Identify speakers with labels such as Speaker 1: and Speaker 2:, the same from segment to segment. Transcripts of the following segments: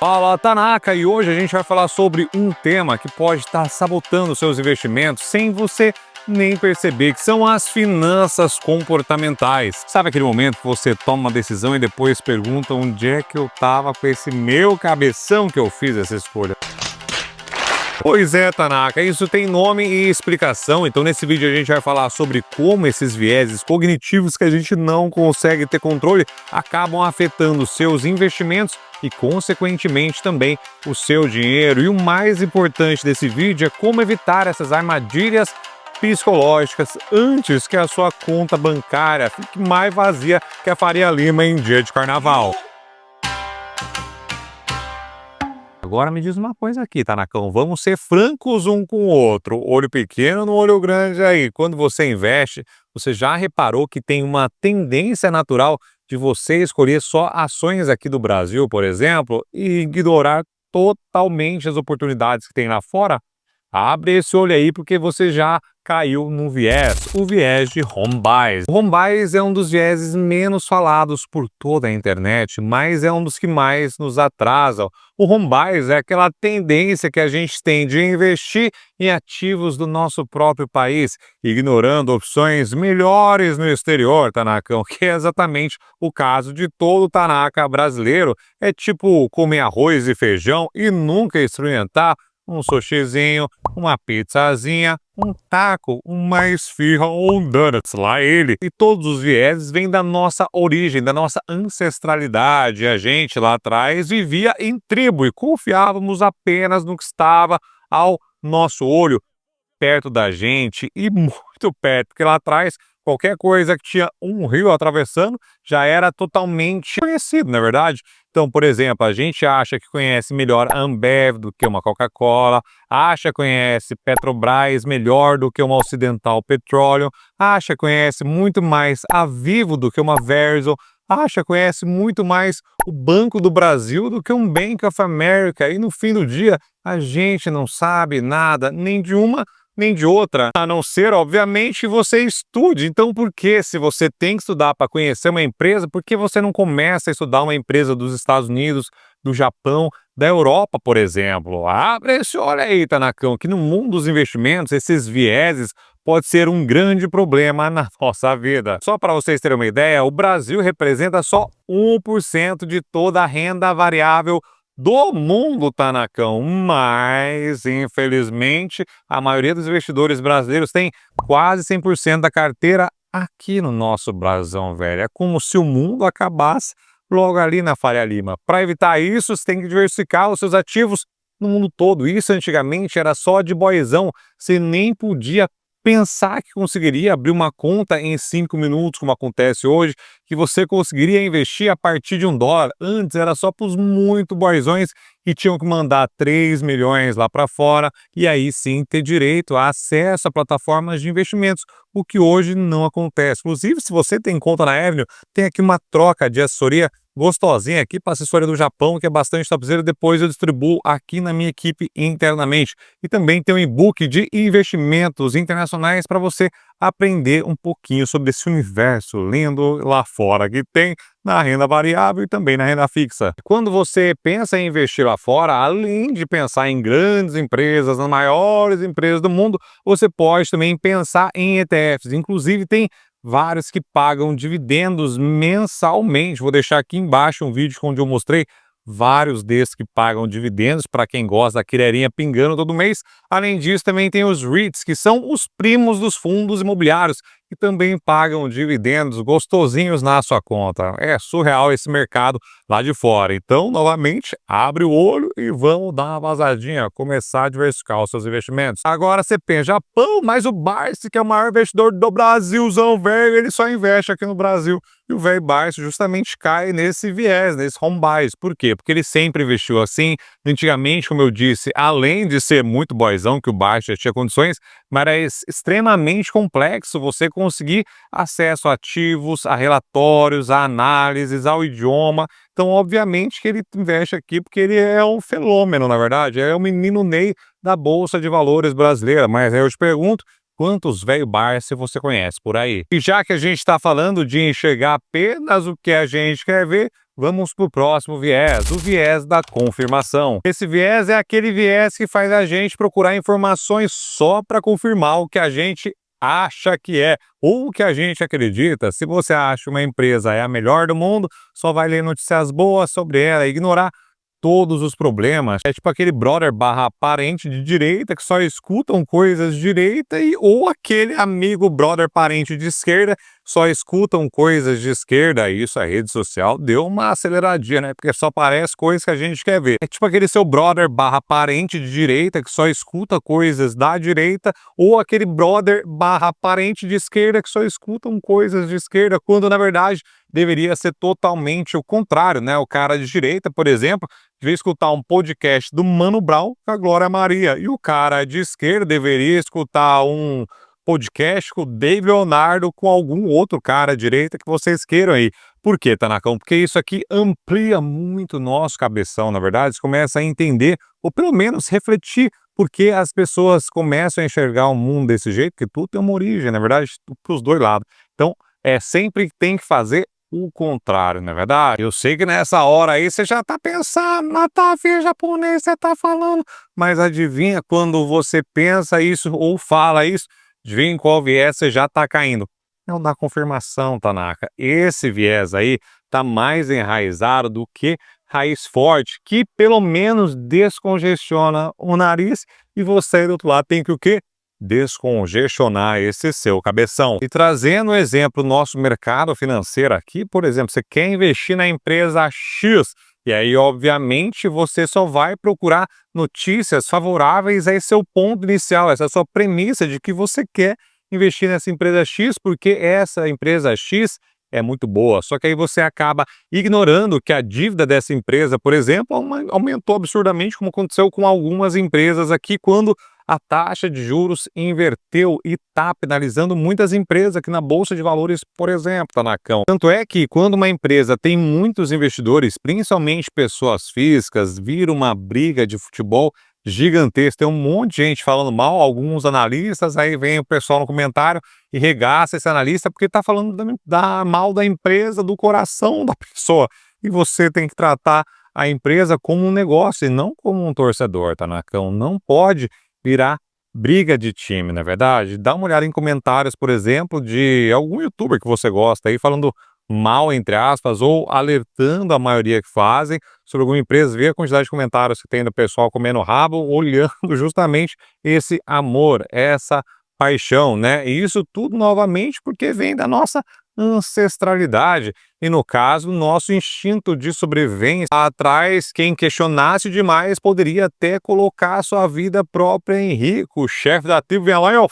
Speaker 1: Fala, Tanaka, e hoje a gente vai falar sobre um tema que pode estar sabotando seus investimentos sem você nem perceber, que são as finanças comportamentais. Sabe aquele momento que você toma uma decisão e depois pergunta onde é que eu tava com esse meu cabeção que eu fiz essa escolha? Pois é, Tanaka, isso tem nome e explicação, então nesse vídeo a gente vai falar sobre como esses vieses cognitivos que a gente não consegue ter controle acabam afetando seus investimentos e, consequentemente, também o seu dinheiro. E o mais importante desse vídeo é como evitar essas armadilhas psicológicas antes que a sua conta bancária fique mais vazia que a Faria Lima em dia de carnaval. Agora me diz uma coisa aqui, Tanacão, vamos ser francos um com o outro, olho pequeno no olho grande aí. Quando você investe, você já reparou que tem uma tendência natural de você escolher só ações aqui do Brasil, por exemplo, e ignorar totalmente as oportunidades que tem lá fora? Abre esse olho aí porque você já caiu no viés, o viés de home buys. O home buys é um dos vieses menos falados por toda a internet, mas é um dos que mais nos atrasam. O home buys é aquela tendência que a gente tem de investir em ativos do nosso próprio país, ignorando opções melhores no exterior, Tanakão, que é exatamente o caso de todo Tanaka brasileiro. É tipo comer arroz e feijão e nunca experimentar um sushizinho, uma pizzazinha, um taco, uma esfirra ou um donuts, lá ele. E todos os vieses vêm da nossa origem, da nossa ancestralidade. A gente lá atrás vivia em tribo e confiávamos apenas no que estava ao nosso olho, perto da gente e muito perto, porque lá atrás qualquer coisa que tinha um rio atravessando já era totalmente conhecido, na verdade. Então, por exemplo, a gente acha que conhece melhor a Ambev do que uma Coca-Cola, acha que conhece Petrobras melhor do que uma Ocidental Petroleum, acha que conhece muito mais a Vivo do que uma Verso, acha que conhece muito mais o Banco do Brasil do que um Bank of America. E no fim do dia, a gente não sabe nada, nem de uma nem de outra, a não ser, obviamente, que você estude. Então, por que, se você tem que estudar para conhecer uma empresa, por que você não começa a estudar uma empresa dos Estados Unidos, do Japão, da Europa, por exemplo? Abre esse olho aí, Tanacão, que no mundo dos investimentos, esses vieses pode ser um grande problema na nossa vida. Só para vocês terem uma ideia, o Brasil representa só 1% de toda a renda variável do mundo, Tanacão, mas infelizmente a maioria dos investidores brasileiros tem quase 100% da carteira aqui no nosso Brasão, velho. É como se o mundo acabasse logo ali na Faria Lima. Para evitar isso, você tem que diversificar os seus ativos no mundo todo. Isso antigamente era só de boyzão, você nem podia pensar que conseguiria abrir uma conta em 5 minutos, como acontece hoje, que você conseguiria investir a partir de $1. Antes era só para os muito boizões que tinham que mandar 3 milhões lá para fora e aí sim ter direito a acesso a plataformas de investimentos, o que hoje não acontece. Inclusive, se você tem conta na Avenue, tem aqui uma troca de assessoria gostosinha aqui para assessoria do Japão, que é bastante topzera. Depois eu distribuo aqui na minha equipe internamente. E também tem um e-book de investimentos internacionais para você aprender um pouquinho sobre esse universo lindo lá fora, que tem na renda variável e também na renda fixa. Quando você pensa em investir lá fora, além de pensar em grandes empresas, nas maiores empresas do mundo, você pode também pensar em ETFs. Inclusive tem vários que pagam dividendos mensalmente. Vou deixar aqui embaixo um vídeo onde eu mostrei vários desses que pagam dividendos para quem gosta da quireirinha pingando todo mês. Além disso, também tem os REITs, que são os primos dos fundos imobiliários, que também pagam dividendos gostosinhos na sua conta. É surreal esse mercado lá de fora. Então, novamente, abre o olho e vamos dar uma vazadinha, começar a diversificar os seus investimentos. Agora você pensa, Japão, mas o Barsi, que é o maior investidor do Brasilzão, velho, ele só investe aqui no Brasil. E o velho Barsi justamente cai nesse viés, nesse home buys. Por quê? Porque ele sempre investiu assim. Antigamente, como eu disse, além de ser muito boyzão, que o Barsi já tinha condições, mas era extremamente complexo você conseguir acesso a ativos, a relatórios, a análises, ao idioma. Então, obviamente que ele investe aqui porque ele é um fenômeno, na verdade. É o menino Ney da Bolsa de Valores brasileira. Mas aí eu te pergunto, quantos velho Barsi você conhece por aí? E já que a gente está falando de enxergar apenas o que a gente quer ver, Vamos para o próximo viés, o viés da confirmação. Esse viés é aquele viés que faz a gente procurar informações só para confirmar o que a gente acha que é, ou o que a gente acredita. Se você acha uma empresa é a melhor do mundo, só vai ler notícias boas sobre ela e ignorar todos os problemas. É tipo aquele brother barra parente de direita que só escutam coisas de direita ou aquele amigo brother parente de esquerda só escutam coisas de esquerda. E isso a rede social deu uma aceleradinha, né? Porque só aparece coisas que a gente quer ver. É tipo aquele seu brother barra parente de direita que só escuta coisas da direita ou aquele brother barra parente de esquerda que só escutam coisas de esquerda, quando na verdade deveria ser totalmente o contrário, né? O cara de direita, por exemplo, devia escutar um podcast do Mano Brown com a Glória Maria. E o cara de esquerda deveria escutar um podcast com o Dave Leonardo com algum outro cara à direita que vocês queiram aí. Por quê, Tanacão? Porque isso aqui amplia muito o nosso cabeção, na verdade. Você começa a entender, ou pelo menos refletir, porque as pessoas começam a enxergar o mundo desse jeito, que tudo tem uma origem, na verdade, para os dois lados. Então, sempre tem que fazer o contrário, não é verdade? Eu sei que nessa hora aí você já tá pensando, Natafia japonês, você tá falando, mas adivinha quando você pensa isso ou fala isso, adivinha em qual viés você já tá caindo? É o da confirmação, Tanaka. Esse viés aí tá mais enraizado do que raiz forte, que pelo menos descongestiona o nariz e você do outro lado tem que o quê? Descongestionar esse seu cabeção. E trazendo um exemplo do nosso mercado financeiro aqui, por exemplo, você quer investir na empresa X, e aí, obviamente, você só vai procurar notícias favoráveis a esse seu ponto inicial, essa sua premissa de que você quer investir nessa empresa X, porque essa empresa X é muito boa. Só que aí você acaba ignorando que a dívida dessa empresa, por exemplo, aumentou absurdamente, como aconteceu com algumas empresas aqui, quando a taxa de juros inverteu e está penalizando muitas empresas aqui na Bolsa de Valores, por exemplo, Tanacão. Tanto é que quando uma empresa tem muitos investidores, principalmente pessoas físicas, vira uma briga de futebol gigantesca. Tem um monte de gente falando mal, alguns analistas, aí vem o pessoal no comentário e regaça esse analista porque está falando mal da empresa, do coração da pessoa. E você tem que tratar a empresa como um negócio e não como um torcedor, Tanacão. Não pode virar briga de time, na verdade. Dá uma olhada em comentários, por exemplo, de algum youtuber que você gosta aí, falando mal, entre aspas, ou alertando a maioria que fazem sobre alguma empresa, vê a quantidade de comentários que tem do pessoal comendo rabo, olhando justamente esse amor, essa paixão, né? E isso tudo novamente porque vem da nossa ancestralidade e, no caso, nosso instinto de sobrevivência. Atrás, quem questionasse demais poderia até colocar sua vida própria em risco. O chefe da tribo vinha lá e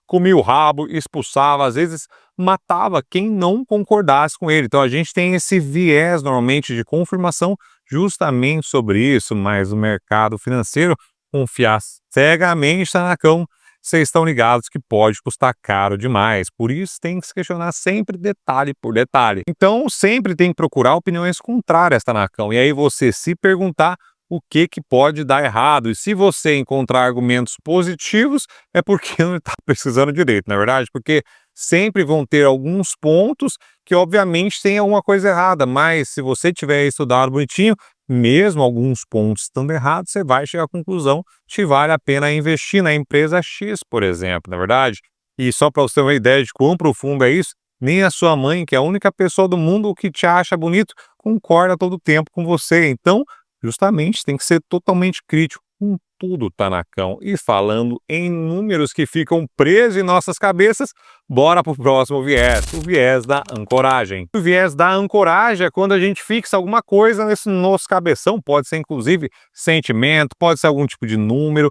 Speaker 1: comia o rabo, expulsava, às vezes matava quem não concordasse com ele. Então a gente tem esse viés normalmente de confirmação justamente sobre isso, mas o mercado financeiro confiar cegamente, Tanacão, vocês estão ligados que pode custar caro demais. Por isso tem que se questionar sempre detalhe por detalhe. Então sempre tem que procurar opiniões contrárias, Tanacão. E aí você se perguntar o que pode dar errado. E se você encontrar argumentos positivos, é porque não está pesquisando direito, na verdade? Porque sempre vão ter alguns pontos que obviamente tem alguma coisa errada, mas se você tiver estudado bonitinho, mesmo alguns pontos estando errados, você vai chegar à conclusão que vale a pena investir na empresa X, por exemplo, na verdade? E só para você ter uma ideia de quão profundo é isso, nem a sua mãe, que é a única pessoa do mundo que te acha bonito, concorda todo o tempo com você. Então, justamente, tem que ser totalmente crítico com tudo, Tanacão. E falando em números que ficam presos em nossas cabeças, bora pro próximo viés, o viés da ancoragem. O viés da ancoragem é quando a gente fixa alguma coisa nesse nosso cabeção, pode ser inclusive sentimento, pode ser algum tipo de número,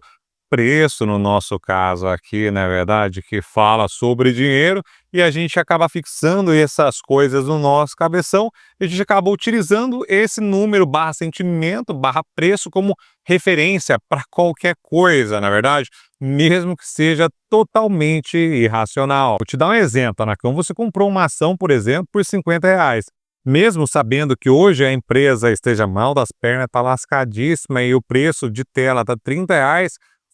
Speaker 1: preço no nosso caso aqui, na verdade, que fala sobre dinheiro, e a gente acaba fixando essas coisas no nosso cabeção, e a gente acaba utilizando esse número barra sentimento, barra preço como referência para qualquer coisa, na verdade, mesmo que seja totalmente irracional. Vou te dar um exemplo, Anacão. Você comprou uma ação, por exemplo, por R$ 50. Mesmo sabendo que hoje a empresa esteja mal das pernas, está lascadíssima e o preço de tela está R$ 30,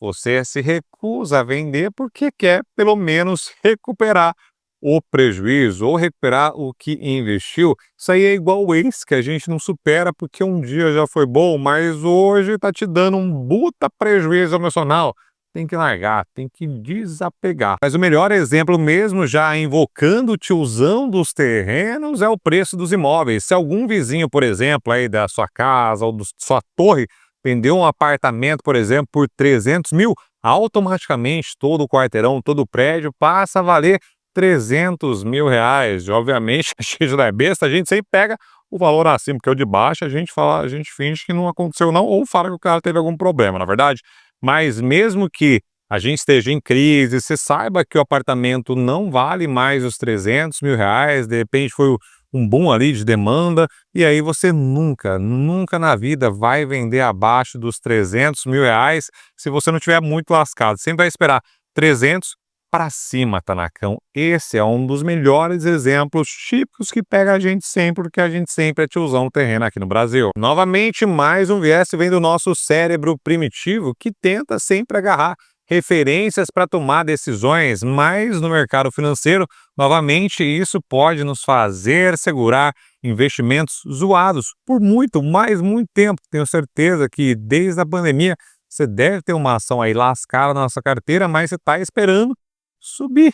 Speaker 1: você se recusa a vender porque quer, pelo menos, recuperar o prejuízo ou recuperar o que investiu, isso aí é igual o ex, que a gente não supera porque um dia já foi bom, mas hoje tá te dando um puta prejuízo emocional. Tem que largar, tem que desapegar. Mas o melhor exemplo mesmo, já invocando o tiozão dos terrenos, é o preço dos imóveis. Se algum vizinho, por exemplo, aí da sua casa ou da sua torre, vendeu um apartamento, por exemplo, por 300 mil, automaticamente todo o quarteirão, todo o prédio passa a valer 300 mil reais. E, obviamente, a gente não é besta, a gente sempre pega o valor acima, porque o de baixo a gente fala, a gente finge que não aconteceu não, ou fala que o cara teve algum problema, na verdade. Mas mesmo que a gente esteja em crise, você saiba que o apartamento não vale mais os 300 mil reais, de repente foi um boom ali de demanda, e aí você nunca, nunca na vida vai vender abaixo dos 300 mil reais se você não tiver muito lascado. Sempre vai esperar 300 para cima, Tanacão. Esse é um dos melhores exemplos típicos que pega a gente sempre, porque a gente sempre é tiozão terreno aqui no Brasil. Novamente, mais um viés vem do nosso cérebro primitivo que tenta sempre agarrar referências para tomar decisões, mas no mercado financeiro, novamente, isso pode nos fazer segurar investimentos zoados por muito, mas muito tempo. Tenho certeza que desde a pandemia você deve ter uma ação aí lascada na nossa carteira, mas você está esperando subir,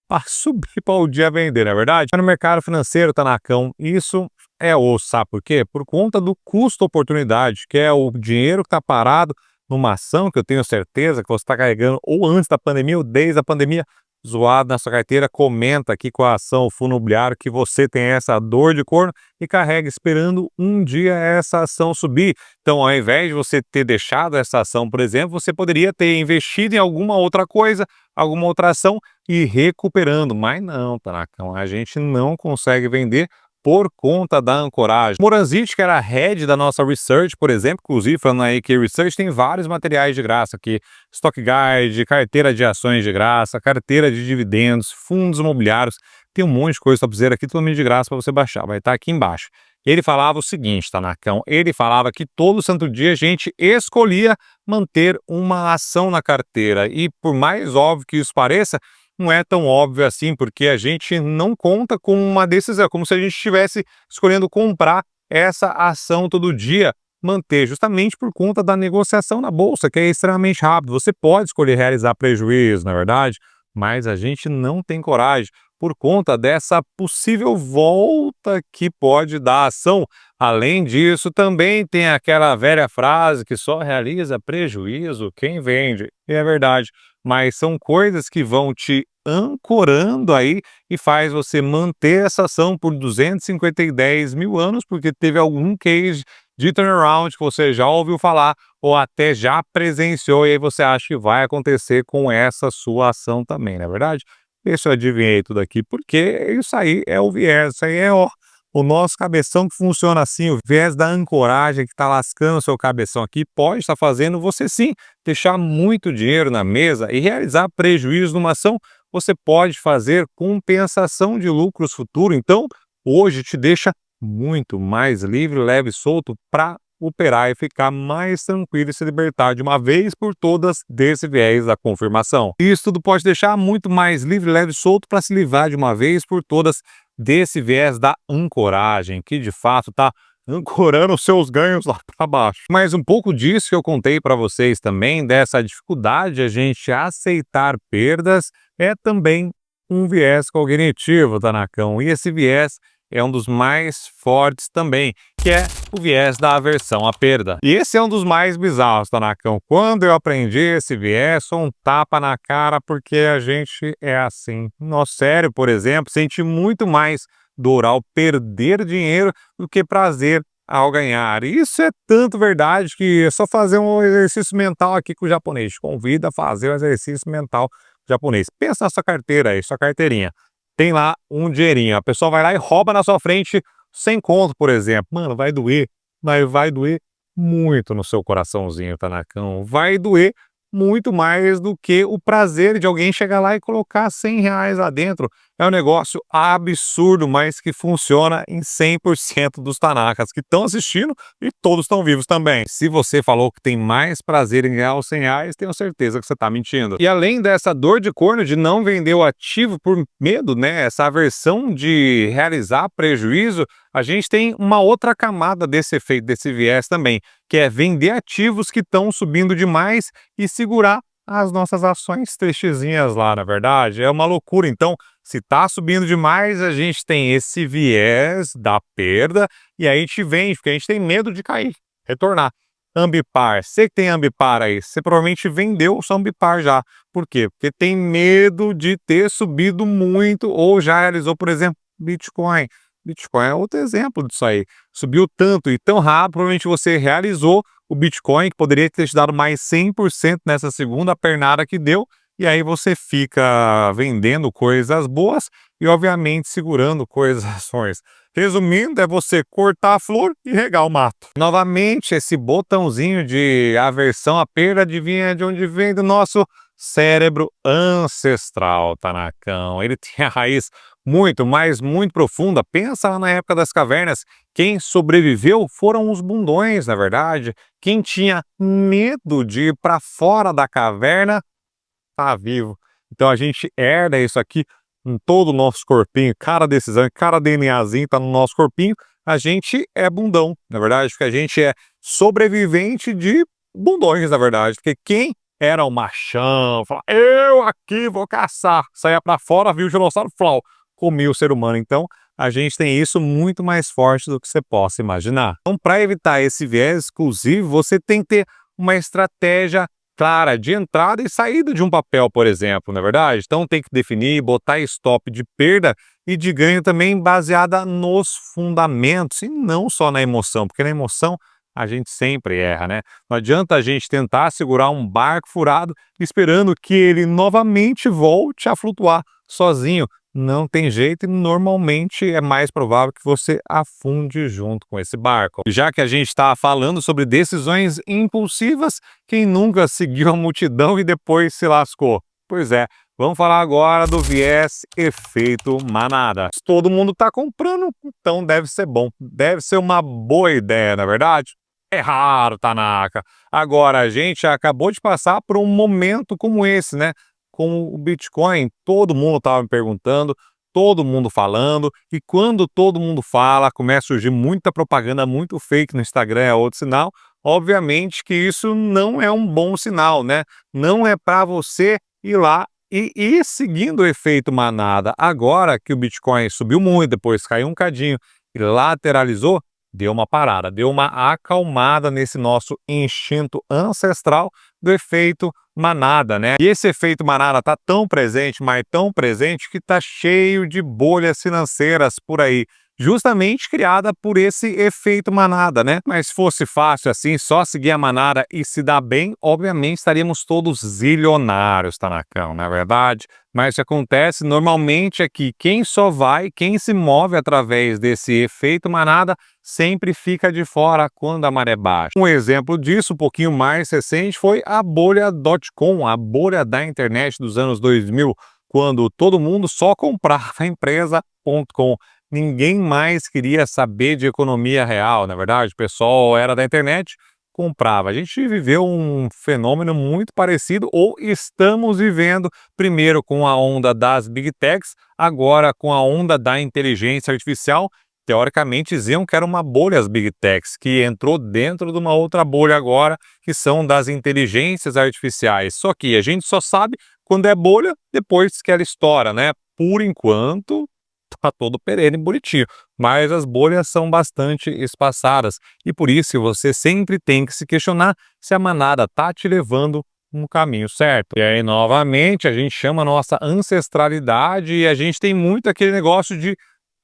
Speaker 1: para subir para o dia vender, não é verdade? No mercado financeiro, Tanacão, isso é osso, sabe por quê? Por conta do custo-oportunidade, que é o dinheiro que está parado numa ação que eu tenho certeza que você está carregando ou antes da pandemia ou desde a pandemia, zoado na sua carteira, comenta aqui com a ação fundo imobiliário que você tem essa dor de corno e carrega esperando um dia essa ação subir. Então, ao invés de você ter deixado essa ação, por exemplo, você poderia ter investido em alguma outra coisa, alguma outra ação e recuperando. Mas não, Tanacão, a gente não consegue vender por conta da ancoragem. Moranzit, que era a head da nossa research, por exemplo, inclusive falando aí que research tem vários materiais de graça aqui, Stock Guide, carteira de ações de graça, carteira de dividendos, fundos imobiliários, tem um monte de coisa para dizer aqui, totalmente de graça para você baixar, vai estar aqui embaixo. Ele falava o seguinte, Tanacão, ele falava que todo santo dia a gente escolhia manter uma ação na carteira e por mais óbvio que isso pareça, não é tão óbvio assim, porque a gente não conta com uma decisão, como se a gente estivesse escolhendo comprar essa ação todo dia, manter, justamente por conta da negociação na bolsa, que é extremamente rápido. Você pode escolher realizar prejuízo, na verdade, mas a gente não tem coragem por conta dessa possível volta que pode dar a ação. Além disso, também tem aquela velha frase que só realiza prejuízo quem vende. E é verdade, mas são coisas que vão te ancorando aí e faz você manter essa ação por 210 mil anos, porque teve algum case de turnaround que você já ouviu falar ou até já presenciou e aí você acha que vai acontecer com essa sua ação também, não é verdade? Deixa eu adivinhei tudo aqui, porque isso aí é o viés, isso aí é o nosso cabeção que funciona assim, o viés da ancoragem que está lascando o seu cabeção aqui, pode estar fazendo você sim deixar muito dinheiro na mesa e realizar prejuízo numa ação, você pode fazer compensação de lucros futuro. Então, hoje te deixa muito mais livre, leve e solto para operar e ficar mais tranquilo e se libertar de uma vez por todas desse viés da confirmação. Isso tudo pode deixar muito mais livre, leve e solto para se livrar de uma vez por todas desse viés da ancoragem, que de fato está ancorando os seus ganhos lá para baixo. Mas um pouco disso que eu contei para vocês também, dessa dificuldade de a gente aceitar perdas, é também um viés cognitivo, Tanacão. E esse viés é um dos mais fortes também, que é o viés da aversão à perda. E esse é um dos mais bizarros, Tanacão. Quando eu aprendi esse viés, foi um tapa na cara, porque a gente é assim. Nosso cérebro, por exemplo, sente muito mais dor ao perder dinheiro do que prazer ao ganhar. E isso é tanto verdade que é só fazer um exercício mental aqui com o japonês. Convida a fazer um exercício mental japonês. Pensa na sua carteira aí, sua carteirinha. Tem lá um dinheirinho, a pessoa vai lá e rouba na sua frente 100 conto, por exemplo. Mano, vai doer, mas vai doer muito no seu coraçãozinho, Tanacão. Vai doer muito mais do que o prazer de alguém chegar lá e colocar 100 reais lá dentro. É um negócio absurdo, mas que funciona em 100% dos Tanakas que estão assistindo e todos estão vivos também. Se você falou que tem mais prazer em ganhar os R$ 100, tenho certeza que você está mentindo. E além dessa dor de corno de não vender o ativo por medo, né, essa aversão de realizar prejuízo, a gente tem uma outra camada desse efeito, desse viés também, que é vender ativos que estão subindo demais e segurar as nossas ações tristezinhas lá, na verdade. É uma loucura. Então, se tá subindo demais, a gente tem esse viés da perda e aí a gente vende, porque a gente tem medo de cair, retornar. Ambipar, você que tem Ambipar aí, você provavelmente vendeu o seu Ambipar já. Por quê? Porque tem medo de ter subido muito ou já realizou, por exemplo, Bitcoin. Bitcoin é outro exemplo disso aí. Subiu tanto e tão rápido, provavelmente você realizou o Bitcoin, que poderia ter te dado mais 100% nessa segunda pernada que deu, e aí você fica vendendo coisas boas e, obviamente, segurando coisas ruins. Resumindo, é você cortar a flor e regar o mato. Novamente, esse botãozinho de aversão à perda, adivinha de onde vem? Do nosso cérebro ancestral, Tanakão. Ele tem a raiz muito, mas muito profunda. Pensa lá na época das cavernas. Quem sobreviveu foram os bundões, na verdade. Quem tinha medo de ir para fora da caverna, tá vivo. Então a gente herda isso aqui em todo o nosso corpinho. Cada decisão, cada DNAzinho tá no nosso corpinho. A gente é bundão, na verdade, porque a gente é sobrevivente de bundões, na verdade. Porque quem era o machão, falava, eu aqui vou caçar, saia para fora, viu o dinossauro, flau, comia o ser humano. Então a gente tem isso muito mais forte do que você possa imaginar. Então, para evitar esse viés exclusivo, você tem que ter uma estratégia clara de entrada e saída de um papel, por exemplo, não é verdade? Então tem que definir, botar stop de perda e de ganho também baseada nos fundamentos e não só na emoção, porque na emoção a gente sempre erra, né? Não adianta a gente tentar segurar um barco furado esperando que ele novamente volte a flutuar sozinho. Não tem jeito e normalmente é mais provável que você afunde junto com esse barco. Já que a gente está falando sobre decisões impulsivas, quem nunca seguiu a multidão e depois se lascou? Pois é, vamos falar agora do viés efeito manada. Se todo mundo está comprando, então deve ser bom. Deve ser uma boa ideia, na é verdade? É raro, Tanaka. Agora, a gente acabou de passar por um momento como esse, né? Com o Bitcoin, todo mundo estava me perguntando, todo mundo falando, e quando todo mundo fala, começa a surgir muita propaganda, muito fake no Instagram, é outro sinal. Obviamente que isso não é um bom sinal, né? Não é para você ir lá e ir seguindo o efeito manada. Agora que o Bitcoin subiu muito, depois caiu um cadinho e lateralizou, deu uma parada, deu uma acalmada nesse nosso instinto ancestral do efeito manada, né? E esse efeito manada tá tão presente, mas tão presente, que tá cheio de bolhas financeiras por aí, justamente criada por esse efeito manada, né? Mas se fosse fácil assim, só seguir a manada e se dar bem, obviamente estaríamos todos zilionários, Tanakão, não é verdade? Mas o que acontece normalmente é que quem só vai, quem se move através desse efeito manada, sempre fica de fora quando a maré baixa. Um exemplo disso, um pouquinho mais recente, foi a bolha .com, a bolha da internet dos anos 2000, quando todo mundo só comprava a empresa .com. Ninguém mais queria saber de economia real, na verdade, o pessoal era da internet, comprava. A gente viveu um fenômeno muito parecido, ou estamos vivendo, primeiro com a onda das Big Techs, agora com a onda da inteligência artificial. Teoricamente diziam que era uma bolha as Big Techs, que entrou dentro de uma outra bolha agora, que são das inteligências artificiais. Só que a gente só sabe quando é bolha depois que ela estoura, né? Por enquanto, tá todo perene bonitinho, mas as bolhas são bastante espaçadas e por isso você sempre tem que se questionar se a manada tá te levando no caminho certo. E aí, novamente, a gente chama a nossa ancestralidade e a gente tem muito aquele negócio de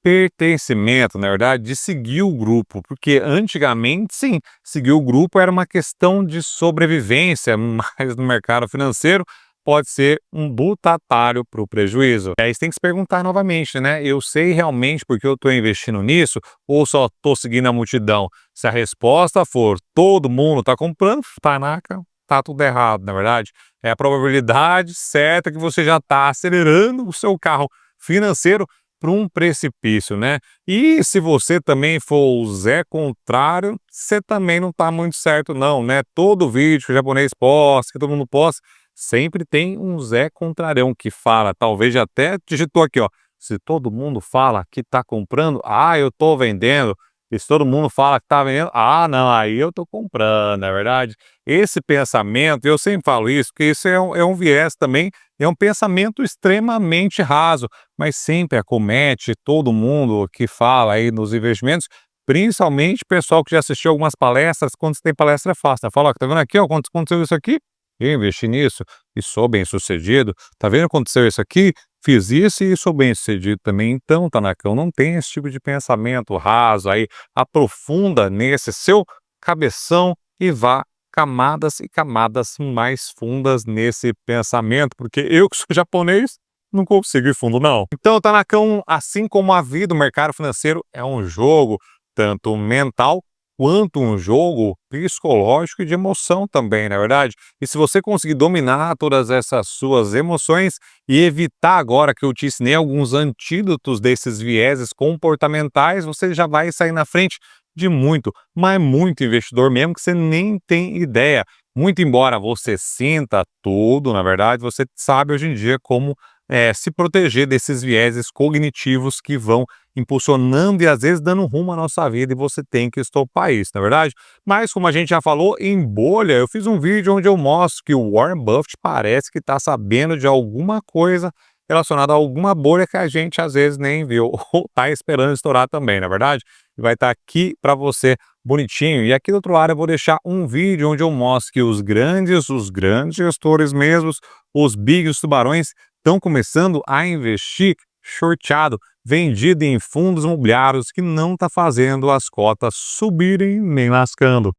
Speaker 1: pertencimento, na verdade, de seguir o grupo, porque antigamente, sim, seguir o grupo era uma questão de sobrevivência, mas no mercado financeiro pode ser um butatário para o prejuízo. E aí você tem que se perguntar novamente, né? Eu sei realmente porque eu estou investindo nisso ou só estou seguindo a multidão? Se a resposta for todo mundo está comprando, Tanaka, tá tudo errado, na verdade. É a probabilidade certa que você já está acelerando o seu carro financeiro para um precipício, né? E se você também for o Zé contrário, você também não está muito certo não, né? Todo vídeo que o japonês posta, que todo mundo posta, sempre tem um Zé contrarião que fala, talvez já até digitou aqui, ó, se todo mundo fala que está comprando, eu estou vendendo. E se todo mundo fala que está vendendo, não, aí eu estou comprando, não é verdade? Esse pensamento, eu sempre falo isso, porque isso é um viés também, é um pensamento extremamente raso, mas sempre acomete todo mundo que fala aí nos investimentos, principalmente pessoal que já assistiu algumas palestras. Quando você tem palestra é fácil, né? Fala: "Ó, tá vendo aqui, ó, quando aconteceu isso aqui, eu investi nisso e sou bem-sucedido. Tá vendo, aconteceu isso aqui, fiz isso e sou bem-sucedido também". Então, Tanakão, não tem esse tipo de pensamento raso aí, aprofunda nesse seu cabeção e vá camadas e camadas mais fundas nesse pensamento, porque eu que sou japonês, não consigo ir fundo não. Então, Tanakão, assim como a vida, o mercado financeiro é um jogo tanto mental quanto um jogo psicológico e de emoção também, na verdade? E se você conseguir dominar todas essas suas emoções e evitar, agora que eu te ensinei alguns antídotos desses vieses comportamentais, você já vai sair na frente de muito, mas muito investidor mesmo que você nem tem ideia. Muito embora você sinta tudo, na verdade, você sabe hoje em dia como se proteger desses vieses cognitivos que vão impulsionando e às vezes dando rumo à nossa vida, e você tem que estopar isso, na é verdade? Mas como a gente já falou, em bolha, eu fiz um vídeo onde eu mostro que o Warren Buffett parece que está sabendo de alguma coisa relacionada a alguma bolha que a gente às vezes nem viu, ou está esperando estourar também, na é verdade? E vai estar aqui para você bonitinho. E aqui do outro lado eu vou deixar um vídeo onde eu mostro que os grandes gestores mesmos, os bigs, os tubarões, estão começando a investir shorteado, vendido em fundos imobiliários, que não está fazendo as cotas subirem nem lascando.